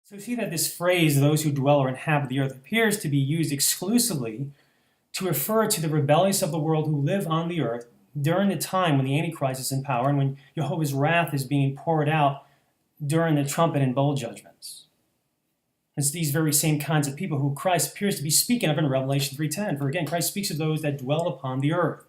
So see that this phrase, those who dwell or inhabit the earth, appears to be used exclusively to refer to the rebellious of the world who live on the earth during the time when the Antichrist is in power and when Jehovah's wrath is being poured out during the trumpet and bowl judgments. It's these very same kinds of people who Christ appears to be speaking of in Revelation 3:10. For again, Christ speaks of those that dwell upon the earth.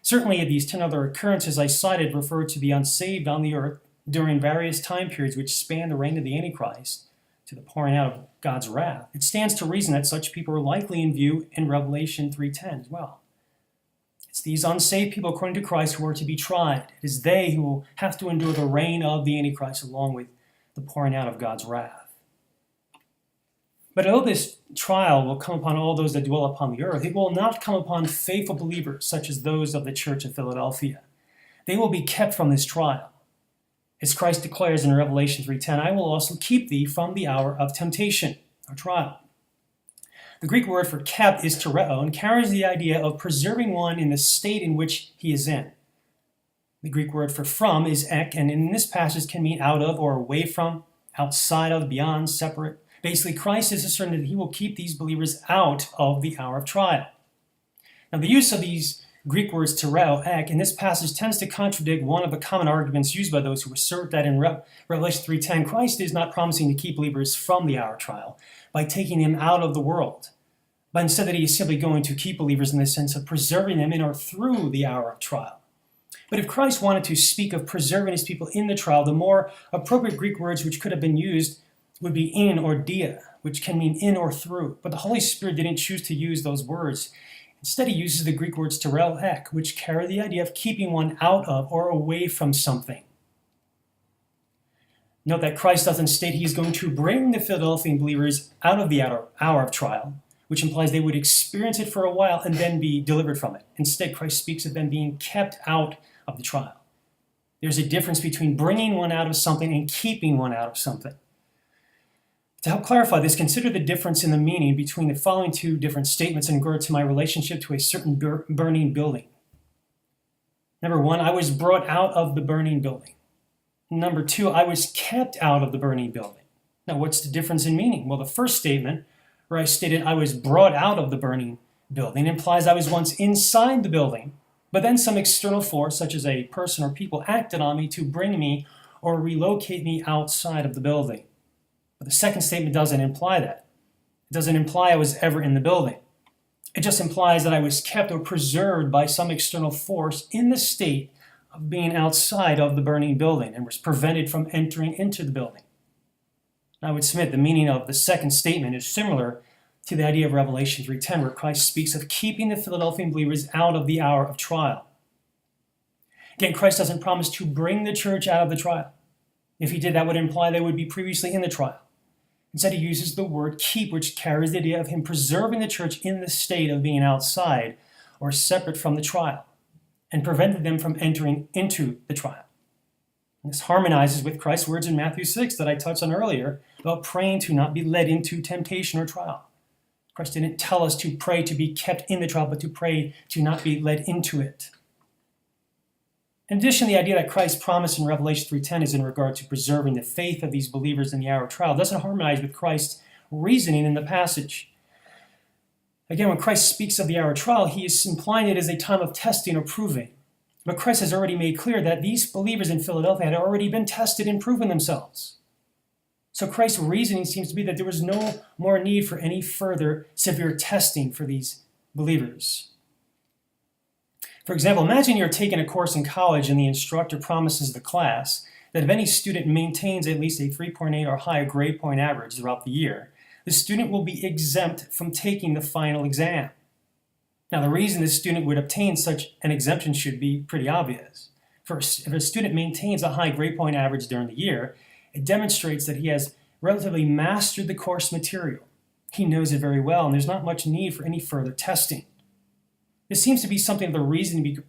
Certainly, these 10 other occurrences I cited refer to the unsaved on the earth during various time periods which span the reign of the Antichrist to the pouring out of God's wrath. It stands to reason that such people are likely in view in Revelation 3:10 as well. It's these unsaved people, according to Christ, who are to be tried. It is they who will have to endure the reign of the Antichrist along with the pouring out of God's wrath. But although this trial will come upon all those that dwell upon the earth, it will not come upon faithful believers such as those of the church of Philadelphia. They will be kept from this trial. As Christ declares in Revelation 3:10, I will also keep thee from the hour of temptation, or trial. The Greek word for kept is tereo and carries the idea of preserving one in the state in which he is in. The Greek word for from is ek, and in this passage can mean out of or away from, outside of, beyond, separate. Basically, Christ is asserting that he will keep these believers out of the hour of trial. Now, the use of these Greek words tereo, ek, in this passage tends to contradict one of the common arguments used by those who assert that in Revelation 3:10, Christ is not promising to keep believers from the hour of trial by taking them out of the world, but instead that he is simply going to keep believers in the sense of preserving them in or through the hour of trial. But if Christ wanted to speak of preserving his people in the trial, the more appropriate Greek words which could have been used would be in or dia, which can mean in or through. But the Holy Spirit didn't choose to use those words. Instead, he uses the Greek words tereo ek, which carry the idea of keeping one out of or away from something. Note that Christ doesn't state he is going to bring the Philadelphian believers out of the hour of trial, which implies they would experience it for a while and then be delivered from it. Instead, Christ speaks of them being kept out of the trial. There's a difference between bringing one out of something and keeping one out of something. To help clarify this, consider the difference in the meaning between the following two different statements in regard to my relationship to a certain burning building. Number one, I was brought out of the burning building. Number two, I was kept out of the burning building. Now, what's the difference in meaning? Well, the first statement, where I stated I was brought out of the burning building, implies I was once inside the building, but then some external force, such as a person or people, acted on me to bring me or relocate me outside of the building. But the second statement doesn't imply that. It doesn't imply I was ever in the building. It just implies that I was kept or preserved by some external force in the state of being outside of the burning building and was prevented from entering into the building. I would submit the meaning of the second statement is similar to the idea of Revelation 3:10, where Christ speaks of keeping the Philadelphian believers out of the hour of trial. Again, Christ doesn't promise to bring the church out of the trial. If he did, that would imply they would be previously in the trial. Instead, he uses the word keep, which carries the idea of him preserving the church in the state of being outside or separate from the trial and prevented them from entering into the trial. And this harmonizes with Christ's words in Matthew 6 that I touched on earlier about praying to not be led into temptation or trial. Christ didn't tell us to pray to be kept in the trial, but to pray to not be led into it. In addition, the idea that Christ promised in Revelation 3:10 is in regard to preserving the faith of these believers in the hour of trial doesn't harmonize with Christ's reasoning in the passage. Again, when Christ speaks of the hour of trial, he is implying it as a time of testing or proving. But Christ has already made clear that these believers in Philadelphia had already been tested and proven themselves. So Christ's reasoning seems to be that there was no more need for any further severe testing for these believers. For example, imagine you're taking a course in college and the instructor promises the class that if any student maintains at least a 3.8 or higher grade point average throughout the year, the student will be exempt from taking the final exam. Now, the reason this student would obtain such an exemption should be pretty obvious. First, if a student maintains a high grade point average during the year, it demonstrates that he has relatively mastered the course material. He knows it very well, and there's not much need for any further testing. This seems to be something of the reason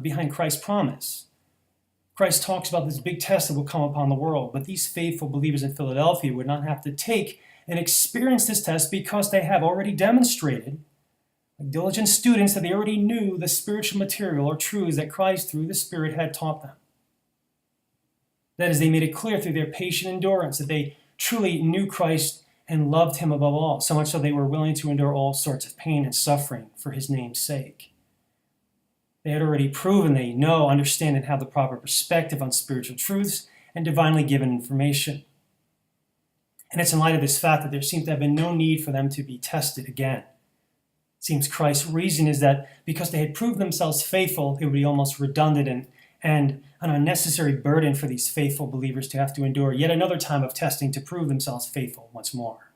behind Christ's promise. Christ talks about this big test that will come upon the world, but these faithful believers in Philadelphia would not have to take and experience this test because they have already demonstrated, like diligent students, that they already knew the spiritual material or truths that Christ through the Spirit had taught them. That is, they made it clear through their patient endurance that they truly knew Christ and loved him above all, so much so they were willing to endure all sorts of pain and suffering for his name's sake. They had already proven they know, understand, and have the proper perspective on spiritual truths and divinely given information. And it's in light of this fact that there seems to have been no need for them to be tested again. It seems Christ's reason is that because they had proved themselves faithful, it would be almost redundant and an unnecessary burden for these faithful believers to have to endure yet another time of testing to prove themselves faithful once more.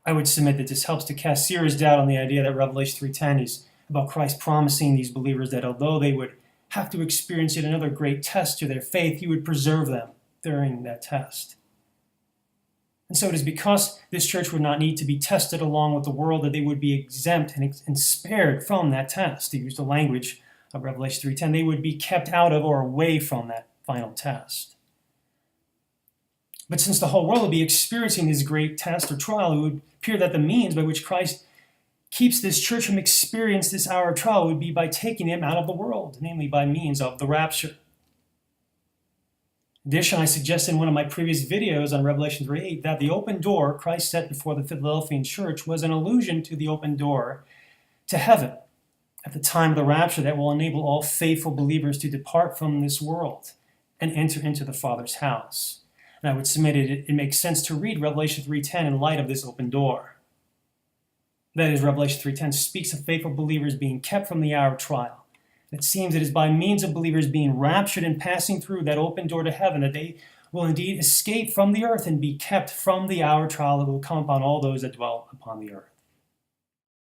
I would submit that this helps to cast serious doubt on the idea that Revelation 3:10 is about Christ promising these believers that although they would have to experience yet another great test to their faith, he would preserve them during that test. And so it is because this church would not need to be tested along with the world that they would be exempt and spared from that test. To use the language of Revelation 3:10, they would be kept out of or away from that final test. But since the whole world would be experiencing this great test or trial, it would appear that the means by which Christ keeps this church from experiencing this hour of trial would be by taking them out of the world, namely by means of the rapture. In addition, I suggested in one of my previous videos on Revelation 3:8 that the open door Christ set before the Philadelphian church was an allusion to the open door to heaven at the time of the rapture that will enable all faithful believers to depart from this world and enter into the Father's house. And I would submit it makes sense to read Revelation 3:10 in light of this open door. That is, Revelation 3:10 speaks of faithful believers being kept from the hour of trial. It seems it is by means of believers being raptured and passing through that open door to heaven that they will indeed escape from the earth and be kept from the hour of trial that will come upon all those that dwell upon the earth.